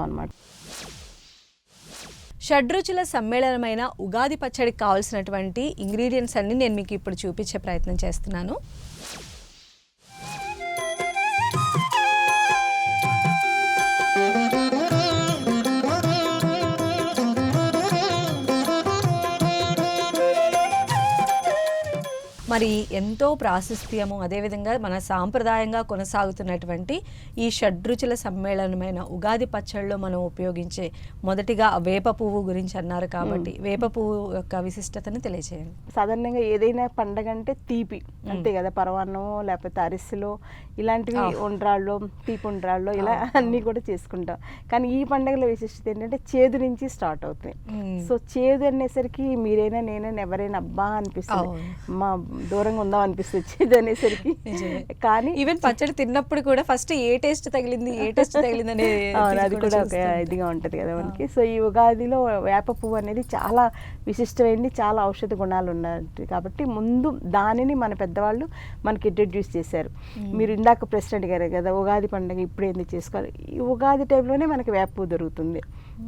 అన్నమాట. షడ్రుచుల సమ్మేళనమైన ఉగాది పచ్చడికి కావాల్సినటువంటి ఇంగ్రీడియంట్స్ అన్ని నేను మీకు ఇప్పుడు చూపించే ప్రయత్నం చేస్తున్నాను. మరి ఎంతో ప్రాశస్త్యము అదేవిధంగా మన సాంప్రదాయంగా కొనసాగుతున్నటువంటి ఈ షడ్రుచుల సమ్మేళనమైన ఉగాది పచ్చడిలో మనం ఉపయోగించే మొదటిగా వేప పువ్వు గురించి అన్నారు కాబట్టి వేప పువ్వు యొక్క విశిష్టతను తెలియజేయండి. సాధారణంగా ఏదైనా పండగ అంటే తీపి అంతే కదా, పరమాన్నమో లేకపోతే అరిసెలో ఇలాంటివి ఉండ్రాళ్ళు, తీపి ఉండ్రాళ్ళు ఇలా అన్నీ కూడా చేసుకుంటాం. కానీ ఈ పండుగల విశిష్టత ఏంటంటే చేదు నుంచి స్టార్ట్ అవుతాయి. సో చేదు అనేసరికి మీరైనా నేనైనా ఎవరైనా అబ్బా అనిపిస్తుంది, మా దూరంగా ఉందాం అనిపిస్తుంది చేదు అనేసరికి. కానీ ఈవెన్ పచ్చడి తిన్నప్పుడు కూడా ఫస్ట్ ఏ టేస్ట్ తగిలింది అనే అది కూడా ఒక ఇదిగా ఉంటుంది కదా మనకి. సో ఈ ఉగాదిలో వేప పువ్వు అనేది చాలా విశిష్టమైంది, చాలా ఔషధ గుణాలు ఉన్నాయి కాబట్టి ముందు దానిని మన పెద్దవాళ్ళు మనకి ఇంట్రడ్యూస్ చేశారు. మీరు ఇందాక ప్రశ్న అడిగారు కదా, ఉగాది పండుగ ఇప్పుడు ఎందుకు చేసుకోవాలి. ఈ ఉగాది టైంలోనే మనకి వేప పువ్వు దొరుకుతుంది,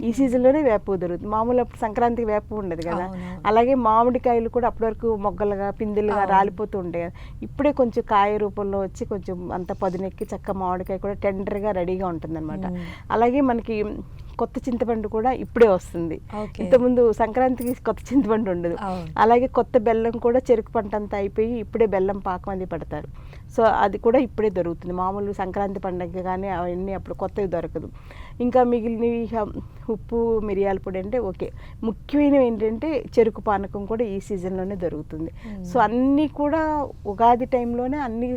ఈ సీజన్లోనే వేప పువ్వు దొరుకుతుంది. మామూలు అప్పుడు సంక్రాంతికి వేప పువ్వు ఉండదు కదా. అలాగే మామిడికాయలు కూడా అప్పటి వరకు మొగ్గలుగా పిందెలుగా రాలిపోతూ ఉంటాయి కదా. ఇప్పుడే కొంచెం కాయ రూపంలో వచ్చి కొంచెం అంత పదునెక్కి చక్క మామిడికాయ కూడా టెండర్గా రెడీగా ఉంటుంది అనమాట. అలాగే మనకి కొత్త చింతపండు కూడా ఇప్పుడే వస్తుంది. ఇంతకుముందు సంక్రాంతికి కొత్త చింతపండు ఉండదు. అలాగే కొత్త బెల్లం కూడా చెరుకు పంట అంతా అయిపోయి ఇప్పుడే బెల్లం పాకం అది పడతారు. సో అది కూడా ఇప్పుడే దొరుకుతుంది. మామూలు సంక్రాంతి పండుగ కానీ అవన్నీ అప్పుడు కొత్తవి దొరకదు. ఇంకా మిగిలినవి ఉప్పు మిరియాల పొడి అంటే ఓకే. ముఖ్యమైనవి ఏంటంటే చెరుకు పానకం కూడా ఈ సీజన్లోనే దొరుకుతుంది. సో అన్నీ కూడా ఉగాది టైంలోనే అన్ని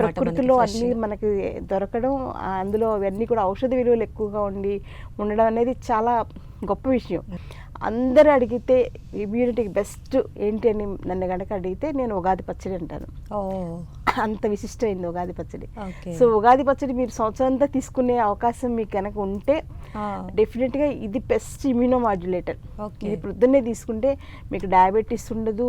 ప్రకృతిలో అన్ని మనకి దొరకడం, అందులో అవన్నీ కూడా ఔషధ విలువలు ఎక్కువగా ఉండడం అనేది చాలా గొప్ప విషయం. అందరు అడిగితే ఇమ్యూనిటీకి బెస్ట్ ఏంటి అని నన్ను కనుక అడిగితే నేను ఉగాది పచ్చడి అంటాను. అంత విశిష్టమైంది ఉగాది పచ్చడి. సో ఉగాది పచ్చడి మీరు సంవత్సరం అంతా తీసుకునే అవకాశం మీకు కనుక ఉంటే డెఫినెట్గా ఇది బెస్ట్ ఇమ్యూనో మాడ్యులేటర్. ఇది పొద్దున్నే తీసుకుంటే మీకు డయాబెటీస్ ఉండదు,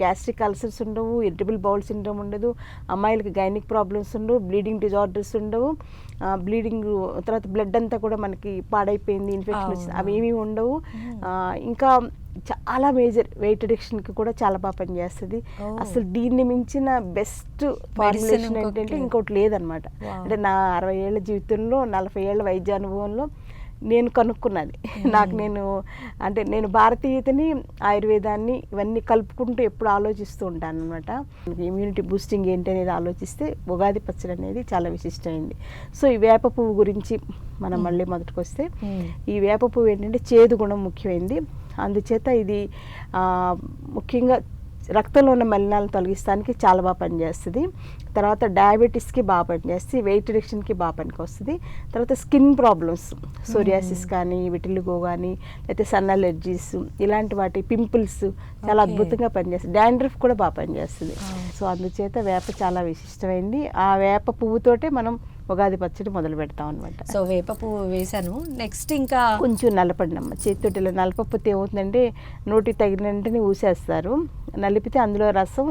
గ్యాస్ట్రిక్ అల్సర్స్ ఉండవు, ఇరిటబుల్ బౌల్ సిండ్రోమ్ ఉండదు, అమ్మాయిలకి గైనిక్ ప్రాబ్లమ్స్ ఉండవు, బ్లీడింగ్ డిజార్డర్స్ ఉండవు, బ్లీడింగ్ తర్వాత బ్లడ్ అంతా కూడా మనకి పాడైపోయింది, ఇన్ఫెక్షన్ వచ్చింది, అవి ఏమీ ఉండవు. ఇంకా చాలా మేజర్ వెయిట్ రిడక్షన్కి కూడా చాలా బాగా పనిచేస్తుంది. అసలు దీన్ని మించిన బెస్ట్ ఫార్ములేషన్ ఏంటంటే ఇంకోటి లేదనమాట. అంటే నా 60 ఏళ్ల జీవితంలో 40 ఏళ్ల వైద్య అనుభవంలో నేను కనుక్కున్నది. నాకు నేను భారతీయతని ఆయుర్వేదాన్ని ఇవన్నీ కలుపుకుంటూ ఎప్పుడు ఆలోచిస్తూ ఉంటాను అనమాట. ఇమ్యూనిటీ బూస్టింగ్ ఏంటి అనేది ఆలోచిస్తే ఉగాది పచ్చడి అనేది చాలా విశిష్టమైంది. సో ఈ వేప పువ్వు గురించి మనం మళ్ళీ మొదటికి వస్తే, ఈ వేప పువ్వు ఏంటంటే చేదు గుణం ముఖ్యమైనది. అందుచేత ఇది ముఖ్యంగా రక్తంలో ఉన్న మలినాలను తొలగిస్తానికి చాలా బాగా పనిచేస్తుంది. తర్వాత డయాబెటీస్కి బాగా పనిచేస్తుంది, వెయిట్ రిడక్షన్కి బాగా పనికి వస్తుంది. తర్వాత స్కిన్ ప్రాబ్లమ్స్, సోరియాసిస్ కానీ, విటిలిగో కానీ, లేకపోతే సన్ అలర్జీస్ ఇలాంటి వాటి పింపుల్స్ చాలా అద్భుతంగా పనిచేస్తుంది. డాండ్రఫ్ కూడా బాగా పనిచేస్తుంది. సో అందుచేత వేప చాలా విశిష్టమైంది. ఆ వేప పువ్వుతోటే మనం ఉగాది పచ్చడి మొదలు పెడతాం అనమాట. సో వేప పువ్వు వేసాను, నెక్స్ట్ ఇంకా కొంచెం నలపండమ్మ చేతితోటిలో. నలపకపోతే ఏమవుతుందంటే నోటికి తగిన వెంటనే ఊసేస్తారు, నలిపితే అందులో రసం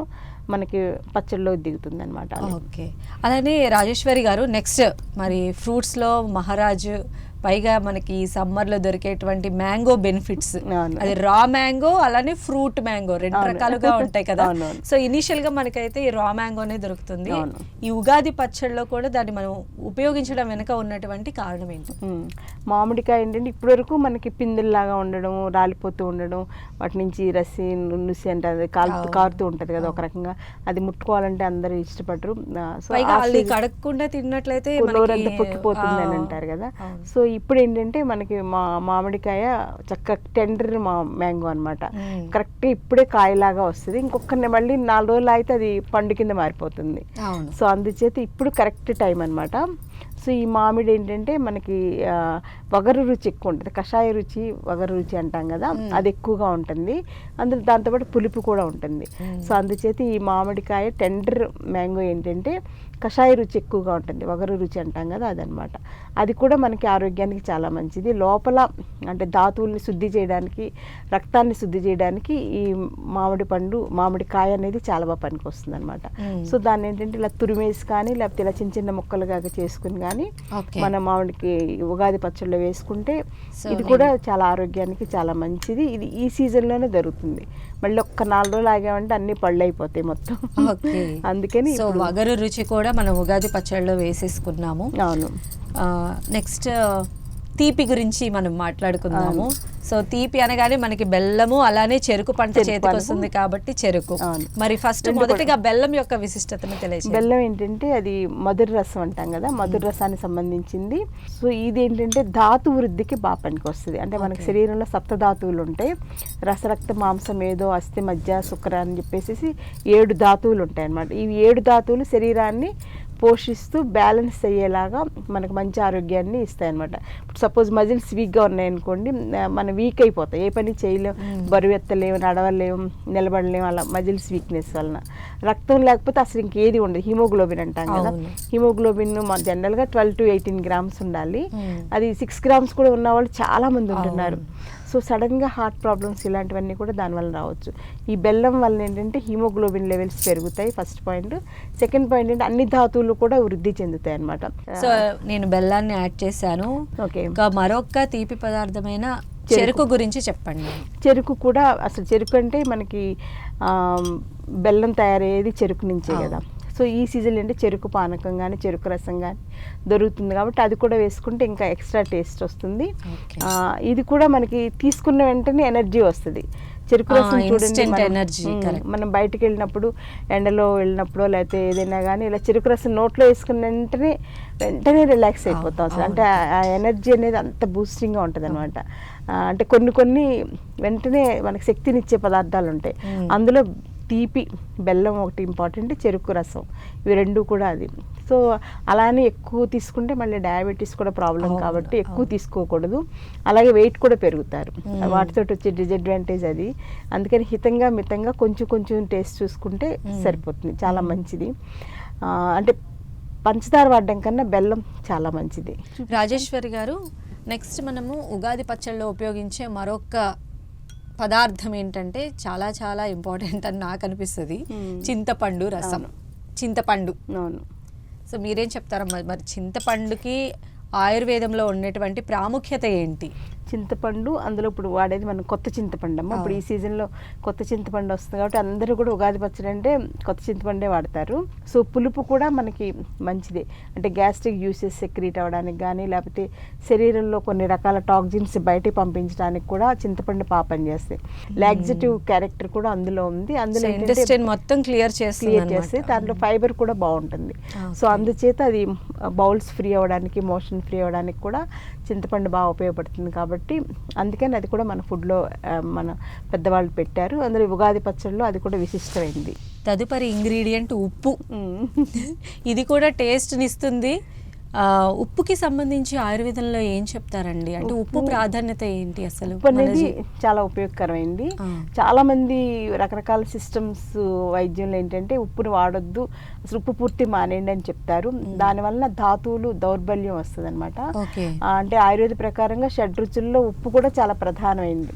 మనకి పచ్చడిలో దిగుతుంది అనమాట. ఓకే. అలానే రాజేశ్వరి గారు, నెక్స్ట్ మరి ఫ్రూట్స్లో మహారాజు, పైగా మనకి సమ్మర్లో దొరికేటువంటి మ్యాంగో బెనిఫిట్స్, అది రా మ్యాంగో అలానే ఫ్రూట్ మ్యాంగో రెండు రకాలుగా ఉంటాయి కదా. సో ఇనీషియల్ గా మనకైతే ఈ రా మ్యాంగోనే దొరుకుతుంది. ఈ ఉగాది పచ్చడిలో కూడా దాన్ని మనం ఉపయోగించడం వెనుక ఉన్నటువంటి కారణం ఏంటి? మామిడికాయ ఏంటంటే ఇప్పటి వరకు మనకి పిందెల్లాగా ఉండడం, రాలిపోతూ ఉండడం, వాటి నుంచి రసి నుసి అంటే అది కారుతూ ఉంటది కదా ఒక రకంగా. అది ముట్టుకోవాలంటే అందరూ ఇష్టపడరు. కడగకుండా తిన్నట్లయితే పొక్కిపోతుంది అని అంటారు కదా. సో ఇప్పుడు ఏంటంటే మనకి మామిడికాయ చక్క టెండర్ మ్యాంగో అనమాట. కరెక్ట్గా ఇప్పుడే కాయలాగా వస్తుంది. ఇంకొక మళ్ళీ 4 రోజులు అయితే అది పండు కింద మారిపోతుంది. సో అందుచేత ఇప్పుడు కరెక్ట్ టైం అనమాట. సో ఈ మామిడి ఏంటంటే మనకి వగరు రుచి ఎక్కువ ఉంటుంది, కషాయ రుచి వగరు రుచి అంటాం కదా, అది ఎక్కువగా ఉంటుంది. అందులో దాంతోపాటు పులుపు కూడా ఉంటుంది. సో అందుచేత ఈ మామిడికాయ టెండర్ మ్యాంగో ఏంటంటే కషాయ రుచి ఎక్కువగా ఉంటుంది, వగరు రుచి అంటాం కదా, అదనమాట. అది కూడా మనకి ఆరోగ్యానికి చాలా మంచిది. లోపల అంటే ధాతువుల్ని శుద్ధి చేయడానికి, రక్తాన్ని శుద్ధి చేయడానికి ఈ మామిడి కాయ అనేది చాలా బాగా పనికి వస్తుంది అనమాట. సో దాన్ని ఏంటంటే ఇలా తురిమేసి కానీ లేకపోతే ఇలా చిన్న చిన్న ముక్కలుగా చేసుకుని కానీ మన మామిడికి ఉగాది పచ్చళ్ళలో వేసుకుంటే ఇది కూడా చాలా ఆరోగ్యానికి చాలా మంచిది. ఇది ఈ సీజన్లోనే దొరుకుతుంది. మళ్ళీ ఒక్క 4 రోజులు ఆగామంటే అన్ని పళ్ళు అయిపోతాయి మొత్తం. అందుకని సో వగరు రుచి కూడా మనం ఉగాది పచ్చళ్ళలో వేసేసుకున్నాము. అవును. నెక్స్ట్ తీపి గురించి మనం మాట్లాడుకుందాము. సో తీపి అనగానే మనకి బెల్లము అలానే చెరుకు పంట చేతికి వస్తుంది కాబట్టి చెరుకు. మరి ఫస్ట్ మొదటిగా బెల్లం యొక్క విశిష్టతను తెలియజేయండి. బెల్లం ఏంటంటే అది మధుర రసం అంటాం కదా, మధుర రసానికి సంబంధించింది. సో ఇది ఏంటంటే ధాతు వృద్ధికి బాగా పనికి వస్తుంది. అంటే మనకి శరీరంలో సప్తధాతువులు ఉంటాయి. రసరక్త మాంసం ఏదో అస్థి మజ్జ శుక్ర అని చెప్పేసి 7 ధాతువులు ఉంటాయి అన్నమాట. ఈ 7 ధాతువులు శరీరాన్ని పోషిస్తూ బ్యాలెన్స్ అయ్యేలాగా మనకు మంచి ఆరోగ్యాన్ని ఇస్తాయి అనమాట. ఇప్పుడు సపోజ్ మజిల్స్ వీక్గా ఉన్నాయనుకోండి, మనం వీక్ అయిపోతాయి, ఏ పని చేయలేం, బరువు ఎత్తలేము, నడవలేము, నిలబడలేము, అలా మజిల్స్ వీక్నెస్ వలన. రక్తం లేకపోతే అసలు ఇంకేది ఉండదు. హిమోగ్లోబిన్ అంటాం కదా, హిమోగ్లోబిన్ జనరల్గా 12 to 18 grams ఉండాలి. అది 6 grams కూడా ఉన్న వాళ్ళు చాలా మంది ఉంటున్నారు. సో సడన్గా హార్ట్ ప్రాబ్లమ్స్ ఇలాంటివన్నీ కూడా దానివల్ల రావచ్చు. ఈ బెల్లం వల్ల ఏంటంటే హిమోగ్లోబిన్ లెవెల్స్ పెరుగుతాయి, ఫస్ట్ పాయింట్. సెకండ్ పాయింట్ ఏంటంటే అన్ని ధాతువులు కూడా వృద్ధి చెందుతాయి అనమాట. సో నేను బెల్లాన్ని యాడ్ చేశాను. ఓకే. ఇంకా మరొక తీపి పదార్థమైన చెరుకు గురించి చెప్పండి. చెరుకు కూడా అసలు చెరుకు అంటే మనకి బెల్లం తయారయ్యేది చెరుకు నుంచే కదా. సో ఈ సీజన్ అంటే చెరుకు పానకం కానీ చెరుకు రసం కానీ దొరుకుతుంది కాబట్టి అది కూడా వేసుకుంటే ఇంకా ఎక్స్ట్రా టేస్ట్ వస్తుంది. ఇది కూడా మనకి తీసుకున్న వెంటనే ఎనర్జీ వస్తుంది. చెరుకు రసం చూడండి, మనం బయటకు వెళ్ళినప్పుడు, ఎండలో వెళ్ళినప్పుడు లేకపోతే ఏదైనా కానీ ఇలా చెరుకు రసం నోట్లో వేసుకున్న వెంటనే రిలాక్స్ అయిపోతాం అసలు. అంటే ఆ ఎనర్జీ అనేది అంత బూస్టింగ్గా ఉంటుంది అనమాట. అంటే కొన్ని వెంటనే మనకి శక్తినిచ్చే పదార్థాలు ఉంటాయి. అందులో తీపి బెల్లం ఒకటి ఇంపార్టెంట్, చెరుకు రసం, ఇవి 2 కూడా అది. సో అలానే ఎక్కువ తీసుకుంటే మళ్ళీ డయాబెటీస్ కూడా ప్రాబ్లం కాబట్టి ఎక్కువ తీసుకోకూడదు. అలాగే వెయిట్ కూడా పెరుగుతారు, వాటితో వచ్చే డిసడ్వాంటేజ్ అది. అందుకని హితంగా మితంగా కొంచెం టేస్ట్ చూసుకుంటే సరిపోతుంది, చాలా మంచిది. అంటే పంచదార వాడడం కన్నా బెల్లం చాలా మంచిది. రాజేశ్వరి గారు, నెక్స్ట్ మనము ఉగాది పచ్చళ్ళలో ఉపయోగించే మరొక పదార్థం ఏంటంటే చాలా చాలా ఇంపార్టెంట్ అని నాకు అనిపిస్తుంది, చింతపండు రసం. చింతపండు. అవును. సో మీరేం చెప్తారమ్మా, మరి చింతపండుకి ఆయుర్వేదంలో ఉన్నటువంటి ప్రాముఖ్యత ఏంటి? చింతపండు అందులో ఇప్పుడు వాడేది మనం కొత్త చింతపండు అమ్మ. ఇప్పుడు ఈ సీజన్లో కొత్త చింతపండు వస్తుంది కాబట్టి అందరూ కూడా ఉగాది పచ్చడి అంటే కొత్త చింతపండే వాడతారు. సో పులుపు కూడా మనకి మంచిదే. అంటే గ్యాస్ట్రిక్ జ్యూసెస్ సెక్రీట్ అవ్వడానికి కానీ లేకపోతే శరీరంలో కొన్ని రకాల టాక్సిన్స్ బయటికి పంపించడానికి కూడా చింతపండు పనిచేస్తాయి. లాక్సేటివ్ క్యారెక్టర్ కూడా అందులో ఉంది. అందులో ఇంటెస్టైన్ మొత్తం క్లియర్ చేస్తే దాంట్లో ఫైబర్ కూడా బాగుంటుంది. సో అందుచేత అది బౌల్స్ ఫ్రీ అవ్వడానికి, మోషన్ ఫ్రీ అవ్వడానికి కూడా చింతపండు బాగా ఉపయోగపడుతుంది. కాబట్టి అందుకని అది కూడా మన ఫుడ్లో మన పెద్దవాళ్ళు పెట్టారు. అందులో ఉగాది పచ్చడిలో అది కూడా విశిష్టమైంది. తదుపరి ఇంగ్రీడియంట్ ఉప్పు. ఇది కూడా టేస్ట్ని ఇస్తుంది. ఉప్పుకి సంబంధించి ఆయుర్వేదంలో ఏం చెప్తారండి? అంటే ఉప్పు ప్రాధాన్యత ఏంటి అసలు? ఉప్పు అనేది చాలా ఉపయోగకరమైంది. చాలా మంది రకరకాల సిస్టమ్స్ వైద్యంలో ఏంటంటే ఉప్పుని వాడొద్దు, అసలు ఉప్పు పూర్తి మానేయండి అని చెప్తారు. దానివల్ల ధాతువులు దౌర్బల్యం వస్తుంది అనమాట. అంటే ఆయుర్వేద ప్రకారంగా 6 రుచుల్లో ఉప్పు కూడా చాలా ప్రధానమైంది.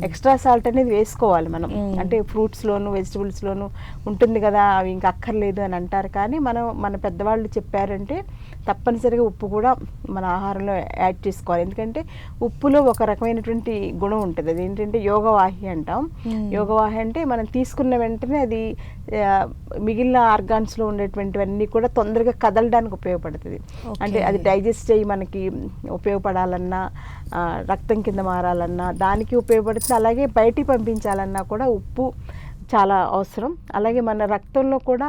ఎక్స్ట్రా సాల్ట్ అనేది వేసుకోవాలి మనం. అంటే ఫ్రూట్స్ లోను వెజిటబుల్స్ లోను ఉంటుంది కదా, అవి ఇంకా అక్కర్లేదు అని అంటారు. కానీ మన పెద్దవాళ్ళు చెప్పారంటే తప్పనిసరిగా ఉప్పు కూడా మన ఆహారంలో యాడ్ చేసుకోవాలి. ఎందుకంటే ఉప్పులో ఒక రకమైనటువంటి గుణం ఉంటుంది, అది ఏంటంటే యోగవాహి అంటాం. యోగవాహి అంటే మనం తీసుకున్న వెంటనే అది మిగిలిన ఆర్గాన్స్లో ఉండేటువంటివన్నీ కూడా తొందరగా కదలడానికి ఉపయోగపడుతుంది. అంటే అది డైజెస్ట్ అయ్యి మనకి ఉపయోగపడాలన్నా, రక్తం కింద మారాలన్నా దానికి ఉపయోగపడుతుంది. అలాగే బయటికి పంపించాలన్నా కూడా ఉప్పు చాలా అవసరం. అలాగే మన రక్తంలో కూడా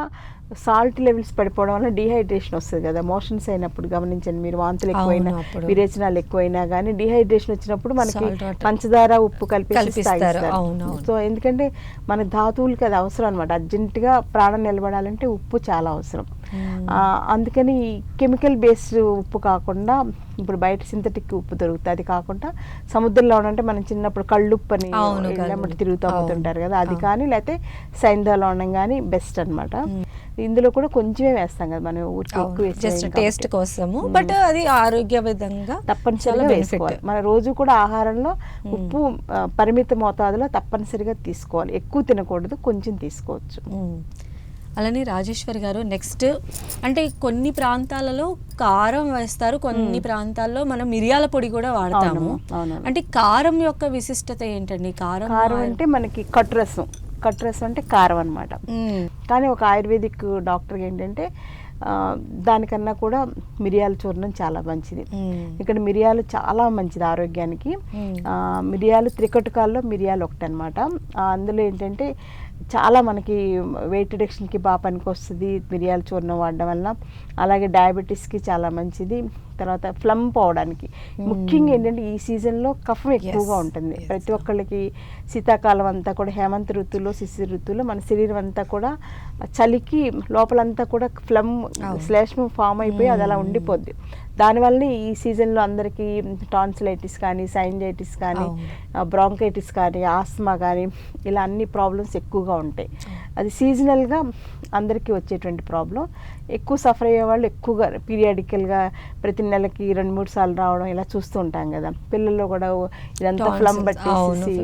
సాల్ట్ లెవెల్స్ పడిపోవడం వల్ల డీహైడ్రేషన్ వస్తుంది కదా. మోషన్స్ అయినప్పుడు గమనించండి మీరు, వాంతులు ఎక్కువైనా విరేచనాలు ఎక్కువైనా కానీ డీహైడ్రేషన్ వచ్చినప్పుడు మనకి పంచదార ఉప్పు కలిపి తాగిస్తారు. సో ఎందుకంటే మన ధాతువులకి అది అవసరం అనమాట. అర్జెంటుగా ప్రాణం నిలబడాలంటే ఉప్పు చాలా అవసరం. అందుకని కెమికల్ బేస్డ్ ఉప్పు కాకుండా ఇప్పుడు బయట సింథటిక్ ఉప్పు దొరుకుతుంది, అది కాకుండా సముద్రంలో అంటే మనం చిన్నప్పుడు కళ్ళుప్పు అని ఇళ్ళమ్మటి తిరుగుతూ అమ్ముతుంటారు కదా, అది కానీ లేకపోతే సైంధవ ఉండం కానీ బెస్ట్ అనమాట. ఇందులో కూడా కొంచెమే వేస్తాం కదా మనం, ఊరికి ఎక్కువ జస్ట్ టేస్ట్ కోసము, బట్ అది ఆరోగ్య విధంగా తప్పనిసరిగా వేసుకోవాలి. మన రోజు కూడా ఆహారంలో ఉప్పు పరిమిత మోతాదులో తప్పనిసరిగా తీసుకోవాలి, ఎక్కువ తినకూడదు, కొంచెం తీసుకోవచ్చు. అలానే రాజేశ్వరి గారు, నెక్స్ట్ అంటే కొన్ని ప్రాంతాలలో కారం వేస్తారు, కొన్ని ప్రాంతాల్లో మనం మిరియాల పొడి కూడా వాడతాము. అంటే కారం యొక్క విశిష్టత ఏంటండి? కారం అంటే మనకి కట్టురసం అంటే కారం అనమాట. కానీ ఒక ఆయుర్వేదిక్ డాక్టర్ ఏంటంటే దానికన్నా కూడా మిరియాల చూర్ణం చాలా మంచిది. ఇక్కడ మిరియాలు చాలా మంచిది ఆరోగ్యానికి. మిరియాలు త్రికటుకాల్లో మిరియాలు ఒకటి అనమాట. అందులో ఏంటంటే చాలా మనకి వెయిట్ రిడక్షన్కి బాగా పనికి వస్తుంది మిరియాల చూర్ణం వాడడం వల్ల. అలాగే డయాబెటీస్కి చాలా మంచిది. తర్వాత ఫ్లమ్ పోవడానికి ముఖ్యంగా ఏంటంటే ఈ సీజన్లో కఫం ఎక్కువగా ఉంటుంది ప్రతి ఒక్కళ్ళకి. శీతాకాలం అంతా కూడా, హేమంత ఋతువులో, శిశిర ఋతువులో మన శరీరం అంతా కూడా చలికి లోపలంతా కూడా ఫ్లమ్ శ్లేష్మం ఫామ్ అయిపోయి అది అలా ఉండిపోద్ది. దానివల్ల ఈ సీజన్లో అందరికీ టాన్సిలైటిస్ కానీ, సైనజైటిస్ కానీ, బ్రాంకైటిస్ కానీ, ఆస్మా కానీ ఇలా అన్ని ప్రాబ్లమ్స్ ఎక్కువగా ఉంటాయి. అది సీజనల్గా అందరికీ వచ్చేటువంటి ప్రాబ్లం. ఎక్కువ సఫర్ అయ్యే వాళ్ళు ఎక్కువగా పీరియాడికల్గా ప్రతి నెలకి 2-3 సార్లు రావడం ఇలా చూస్తూ ఉంటాం కదా. పిల్లల్లో కూడా ఇదంతా ఫ్లమ్ పట్టేసి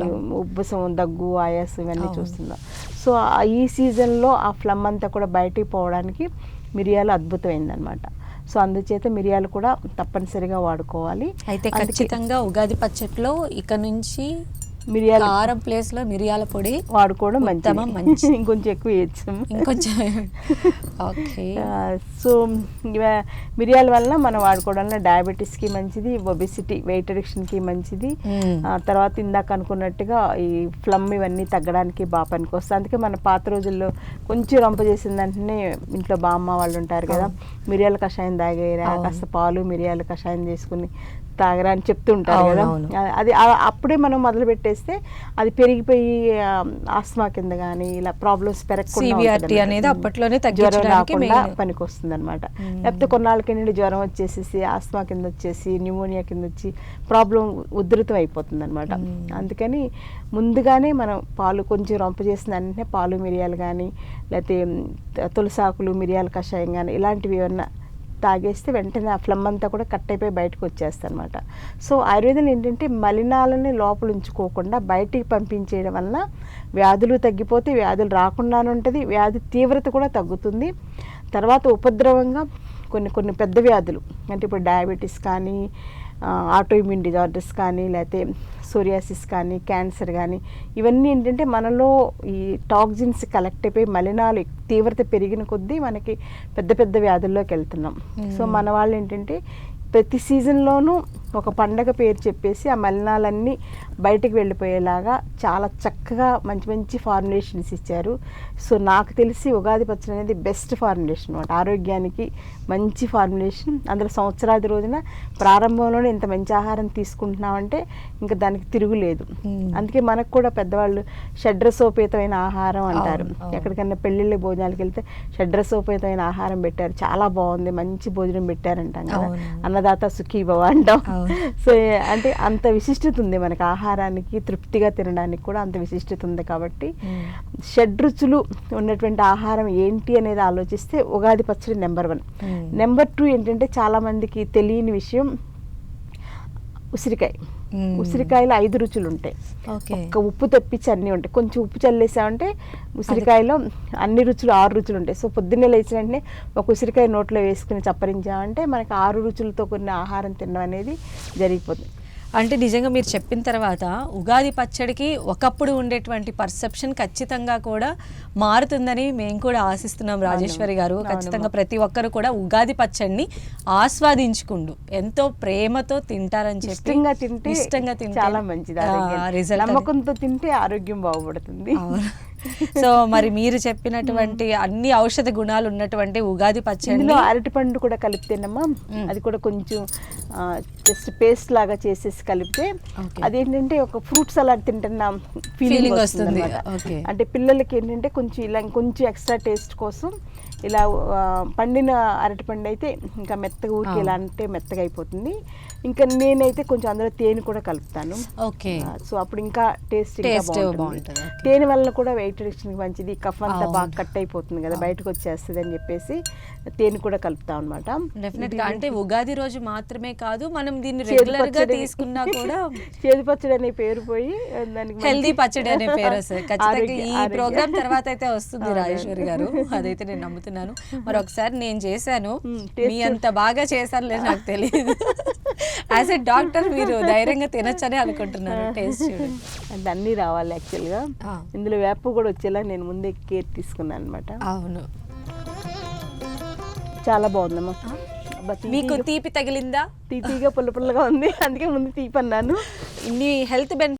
ఉబ్బసం, దగ్గు, ఆయాసం ఇవన్నీ చూస్తున్నాం. సో ఈ సీజన్లో ఆ ఫ్లమ్ అంతా కూడా బయటికి పోవడానికి మిరియాలు అద్భుతమైందనమాట. సో అందుచేత మిరియాలు కూడా తప్పనిసరిగా వాడుకోవాలి. అయితే ఖచ్చితంగా ఉగాది పచ్చట్లో ఇక నుంచి మిరియాల కారం ప్లేస్ లో మిరియాల పొడి వాడుకోవడం మంచి. ఇంకొంచెం ఎక్కువ వేయచ్చు, ఇంకొంచెం. ఓకే. సో మిరియాల వలన మనం వాడుకోవడం వల్ల డయాబెటీస్కి మంచిది, ఒబెసిటీ వెయిట్ రిడక్షన్కి మంచిది. తర్వాత ఇందాక అనుకున్నట్టుగా ఈ ఫ్లమ్ ఇవన్నీ తగ్గడానికి బాగా పనికి వస్తుంది. అందుకే మన పాత రోజుల్లో కొంచెం రంప చేసిన వెంటనే ఇంట్లో బామ్మ వాళ్ళు ఉంటారు కదా, మిరియాల కషాయం తాగేరా, కాస్త పాలు మిరియాల కషాయం చేసుకుని తాగరా అని చెప్తూ ఉంటారు కదా. అది అప్పుడే మనం మొదలు పెట్టేస్తే అది పెరిగిపోయి ఆస్మా కింద కానీ ఇలా ప్రాబ్లమ్స్ పెరగకుండా జ్వరం రాకుండా పనికి వస్తుంది అనమాట. లేకపోతే కొన్నాళ్ళకి నుండి జ్వరం వచ్చేసేసి ఆస్మా కింద వచ్చేసి న్యూమోనియా కింద వచ్చి ప్రాబ్లం ఉధృతం అయిపోతుంది అనమాట. అందుకని ముందుగానే మనం పాలు కొంచెం రంప చేసిన వెంటనే పాలు మిరియాలు కానీ, లేకపోతే తులసాకులు మిరియాల కషాయం కానీ ఇలాంటివి ఏమన్నా తాగేస్తే వెంటనే ఆ ఫ్లమ్ అంతా కూడా కట్ అయిపోయి బయటకు వచ్చేస్తుంది అనమాట. సో ఆయుర్వేదం ఏంటంటే మలినాలని లోపల ఉంచుకోకుండా బయటికి పంపించేయడం వల్ల వ్యాధులు తగ్గిపోతే వ్యాధులు రాకుండానే ఉంటుంది, వ్యాధి తీవ్రత కూడా తగ్గుతుంది. తర్వాత ఉపద్రవంగా కొన్ని పెద్ద వ్యాధులు అంటే ఇప్పుడు డయాబెటీస్ కానీ, ఆటోఇమ్యూన్ డిజార్డర్స్ కానీ, లేకపోతే సోరియాసిస్ కానీ, క్యాన్సర్ కానీ ఇవన్నీ ఏంటంటే మనలో ఈ టాక్సిన్స్ కలెక్ట్ అయిపోయి మలినాలు తీవ్రత పెరిగిన కొద్దీ మనకి పెద్ద పెద్ద వ్యాధుల్లోకి వెళ్తున్నాం. సో మన వాళ్ళు ఏంటంటే ప్రతి సీజన్లోనూ ఒక పండగ పేరు చెప్పేసి ఆ మలినాలన్నీ బయటకు వెళ్ళిపోయేలాగా చాలా చక్కగా మంచి మంచి ఫార్ములేషన్స్ ఇచ్చారు. సో నాకు తెలిసి ఉగాది పచ్చడి అనేది బెస్ట్ ఫార్ములేషన్ అనమాట, ఆరోగ్యానికి మంచి ఫార్ములేషన్. అందులో సంవత్సరాది రోజున ప్రారంభంలోనే ఇంత మంచి ఆహారం తీసుకుంటున్నామంటే ఇంకా దానికి తిరుగులేదు. అందుకే మనకు కూడా పెద్దవాళ్ళు షడ్రసోపేతమైన ఆహారం అంటారు. ఎక్కడికైనా పెళ్ళిళ్ళ భోజనాలకు వెళ్తే షడ్రసోపేతమైన ఆహారం పెట్టారు, చాలా బాగుంది, మంచి భోజనం పెట్టారంటాం కదా, అన్నదాత సుఖీ భవ అంటాం. సో అంటే అంత విశిష్టత ఉంది మనకి, ఆహారానికి తృప్తిగా తినడానికి కూడా అంత విశిష్టత ఉంది. కాబట్టి షడ్రుచులు ఉన్నటువంటి ఆహారం ఏంటి అనేది ఆలోచిస్తే ఉగాది పచ్చడి నెంబర్ 1. నెంబర్ 2 ఏంటంటే చాలా మందికి తెలియని విషయం ఉసిరికాయ. ఉసిరికాయలో 5 రుచులు ఉంటాయి, ఒక్క ఉప్పు తప్పించి అన్నీ ఉంటాయి. కొంచెం ఉప్పు చల్లేసామంటే ఉసిరికాయలో అన్ని రుచులు 6 రుచులు ఉంటాయి. సో పొద్దున్నే లేచిన వెంటనే ఒక ఉసిరికాయ నోట్లో వేసుకుని చప్పరించామంటే మనకి 6 రుచులతో కొన్ని ఆహారం తినడం అనేది జరిగిపోతుంది. అంటే నిజంగా మీరు చెప్పిన తర్వాత ఉగాది పచ్చడికి ఒకప్పుడు ఉండేటువంటి పర్సెప్షన్ ఖచ్చితంగా కూడా మారుతుందని మేము కూడా ఆశిస్తున్నాం రాజేశ్వరి గారు. ఖచ్చితంగా ప్రతి ఒక్కరు కూడా ఉగాది పచ్చడిని ఆస్వాదించుకుంటూ ఎంతో ప్రేమతో తింటారని చెప్పి, ఇష్టంగా తింటే చాలా మంచిది, నమ్మకంతో తింటే ఆరోగ్యం బాగుపడుతుంది. సో మరి మీరు చెప్పినటువంటి అన్ని ఔషధ గుణాలు ఉన్నటువంటి ఉగాది పచ్చడిలో అరటిపండు కూడా కలిపితేనమ్మా, అది కూడా కొంచెం జస్ట్ పేస్ట్ లాగా చేసేసి కలిపితే అదేంటంటే ఒక ఫ్రూట్ సలాడ్ తింటున్న ఫీలింగ్ వస్తుంది. అంటే పిల్లలకి ఏంటంటే కొంచెం ఇలా కొంచెం ఎక్స్ట్రా టేస్ట్ కోసం ఇలా పండిన అరటిపండు అయితే ఇంకా మెత్తగా ఊరికి ఇలా అంటే మెత్తగా అయిపోతుంది. ఇంకా నేనైతే కొంచెం అందులో తేనె కూడా కలుపుతాను. ఓకే. సో అప్పుడు ఇంకా టేస్ట్ బాగుంటుంది. తేనె వల్ల కూడా వెయిట్ రిడక్షన్కి మంచిది, కఫ్ అంతా బాగా కట్ అయిపోతుంది కదా, బయటకు వచ్చేస్తుంది అని చెప్పేసి తేనె కూడా కలుపుతాం అనమాట. డెఫినెట్ గా అంటే ఉగాది రోజు మాత్రమే కాదు, మనం దీన్ని రెగ్యులర్ గా తీసుకున్నా కూడా చేదు పచ్చడి అనే పేరు పోయి దానికి హెల్దీ పచ్చడి అనే పేరు వస్తుంది. ఖచ్చితంగా ఈ ప్రోగ్రామ్ తర్వాత అయితే వస్తుంది రాజేశ్వరి గారు, అదైతే నేను నమ్ముతున్నాను. మరి ఒకసారి నేను చేశాను, మీ అంత బాగా చేశాను లేదు నాకు తెలియదు. యాజ్ ఎ డాక్టర్ మీరు ధైర్యంగా తినొచ్చని అనుకుంటున్నాను. టేస్ట్ చూడండి. అంటే అన్నీ రావాలి యాక్చువల్గా. ఇందులో వేప కూడా వచ్చేలా నేను ముందే కేర్ తీసుకున్నాను అనమాట. అవును, చాలా బాగుందమ్మా. మీకు తీపి తగిలిందా? తీపిగా పుల్ల పుల్లగా ఉంది, అందుకే ముందు తీపి అన్నాను. ఇన్ని హెల్త్ బెనిఫిట్స్